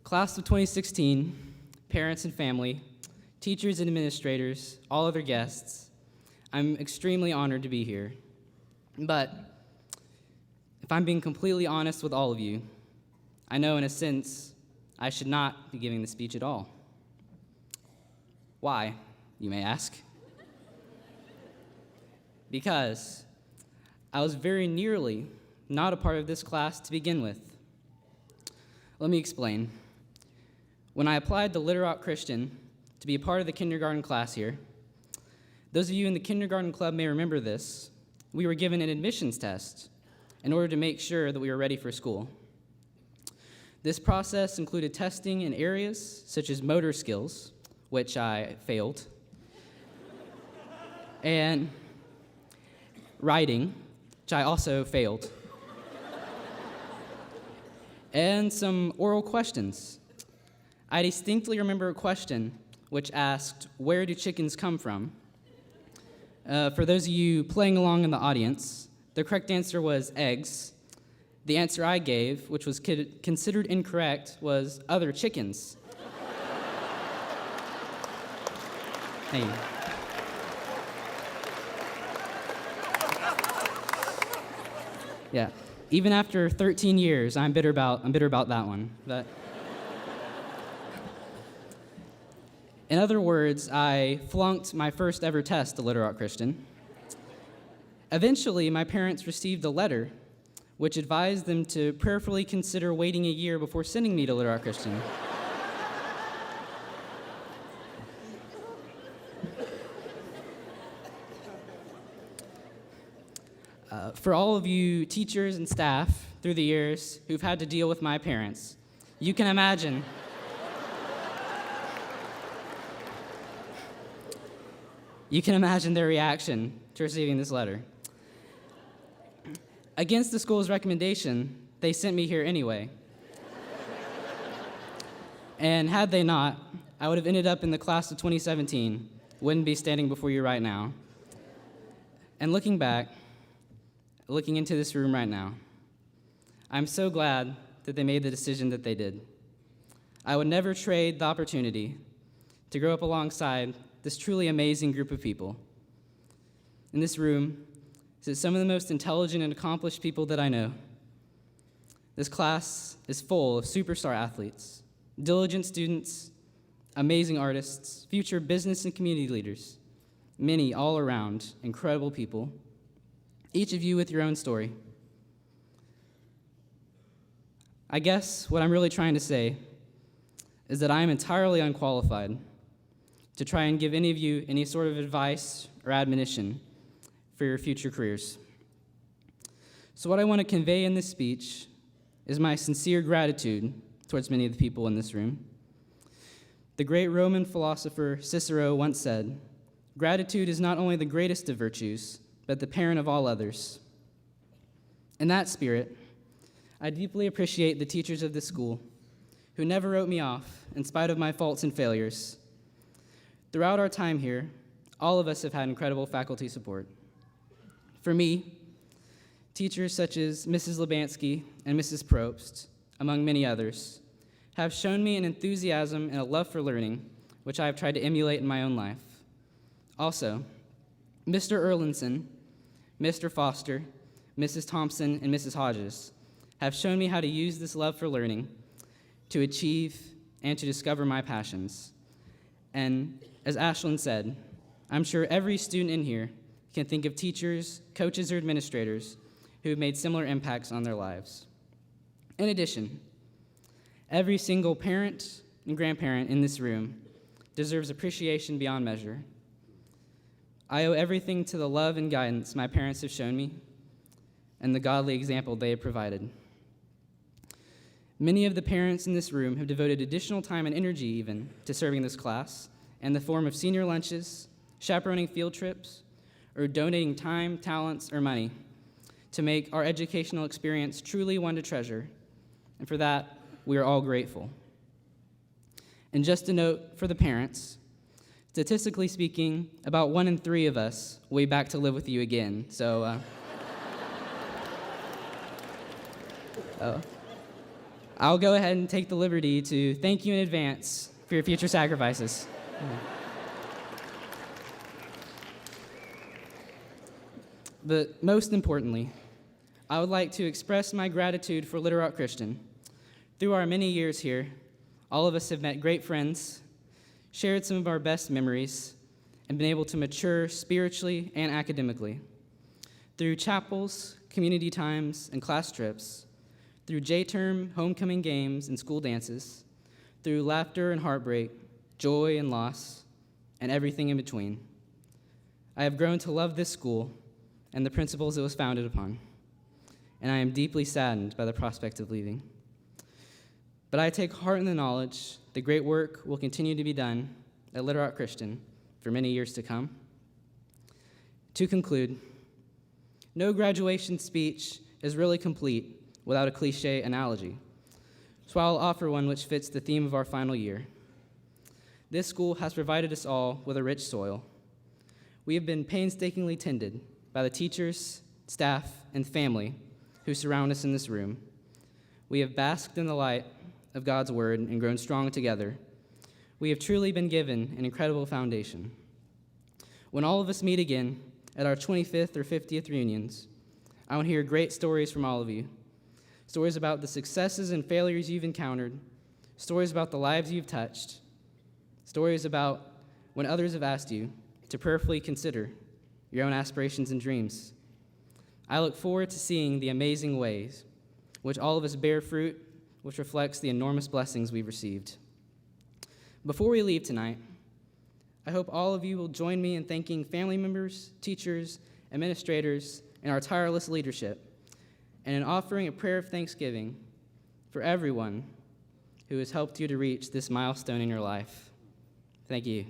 Class of 2016, parents and family, teachers and administrators, all other guests, I'm extremely honored to be here. But if I'm being completely honest with all of you, I know in a sense I should not be giving the speech at all. Why, you may ask? Because I was very nearly not a part of this class to begin with. Let me explain. When I applied to Little Rock Christian to be a part of the kindergarten class here, those of you in the kindergarten club may remember this. We were given an admissions test in order to make sure that we were ready for school. This process included testing in areas such as motor skills, which I failed, and writing, which I also failed, and some oral questions. I distinctly remember a question which asked, "Where do chickens come from?" For those of you playing along in the audience, the correct answer was eggs. The answer I gave, which was considered incorrect, was other chickens. Hey. Yeah, even after 13 years, I'm bitter about that one. But in other words, I flunked my first ever test at Little Rock Christian. Eventually, my parents received a letter which advised them to prayerfully consider waiting a year before sending me to Little Rock Christian. For all of you teachers and staff through the years who've had to deal with my parents, you can imagine their reaction to receiving this letter. Against the school's recommendation, they sent me here anyway. And had they not, I would have ended up in the class of 2017, wouldn't be standing before you right now. And looking into this room right now, I'm so glad that they made the decision that they did. I would never trade the opportunity to grow up alongside this truly amazing group of people. In this room sit some of the most intelligent and accomplished people that I know. This class is full of superstar athletes, diligent students, amazing artists, future business and community leaders, many all around incredible people, each of you with your own story. I guess what I'm really trying to say is that I am entirely unqualified to try and give any of you any sort of advice or admonition for your future careers. So what I want to convey in this speech is my sincere gratitude towards many of the people in this room. The great Roman philosopher Cicero once said, "Gratitude is not only the greatest of virtues, but the parent of all others." In that spirit, I deeply appreciate the teachers of this school who never wrote me off in spite of my faults and failures. Throughout our time here, all of us have had incredible faculty support. For me, teachers such as Mrs. Lubansky and Mrs. Probst, among many others, have shown me an enthusiasm and a love for learning, which I have tried to emulate in my own life. Also, Mr. Erlinson, Mr. Foster, Mrs. Thompson, and Mrs. Hodges have shown me how to use this love for learning to achieve and to discover my passions. And as Ashlyn said, I'm sure every student in here can think of teachers, coaches, or administrators who have made similar impacts on their lives. In addition, every single parent and grandparent in this room deserves appreciation beyond measure. I owe everything to the love and guidance my parents have shown me and the godly example they have provided. Many of the parents in this room have devoted additional time and energy even to serving this class in the form of senior lunches, chaperoning field trips, or donating time, talents, or money to make our educational experience truly one to treasure. And for that, we are all grateful. And just a note for the parents, statistically speaking, about 1 in 3 of us will be back to live with you again. So I'll go ahead and take the liberty to thank you in advance for your future sacrifices. But most importantly, I would like to express my gratitude for Little Rock Christian. Through our many years here, all of us have met great friends, shared some of our best memories, and been able to mature spiritually and academically. Through chapels, community times, and class trips, through J-term, homecoming games, and school dances, through laughter and heartbreak, joy and loss, and everything in between. I have grown to love this school and the principles it was founded upon, and I am deeply saddened by the prospect of leaving. But I take heart in the knowledge the great work will continue to be done at Little Rock Christian for many years to come. To conclude, no graduation speech is really complete without a cliche analogy, so I'll offer one which fits the theme of our final year. This school has provided us all with a rich soil. We have been painstakingly tended by the teachers, staff, and family who surround us in this room. We have basked in the light of God's word and grown strong together. We have truly been given an incredible foundation. When all of us meet again at our 25th or 50th reunions, I want to hear great stories from all of you. Stories about the successes and failures you've encountered, stories about the lives you've touched, stories about when others have asked you to prayerfully consider your own aspirations and dreams. I look forward to seeing the amazing ways which all of us bear fruit, which reflects the enormous blessings we've received. Before we leave tonight, I hope all of you will join me in thanking family members, teachers, administrators, and our tireless leadership, and in offering a prayer of thanksgiving for everyone who has helped you to reach this milestone in your life. Thank you.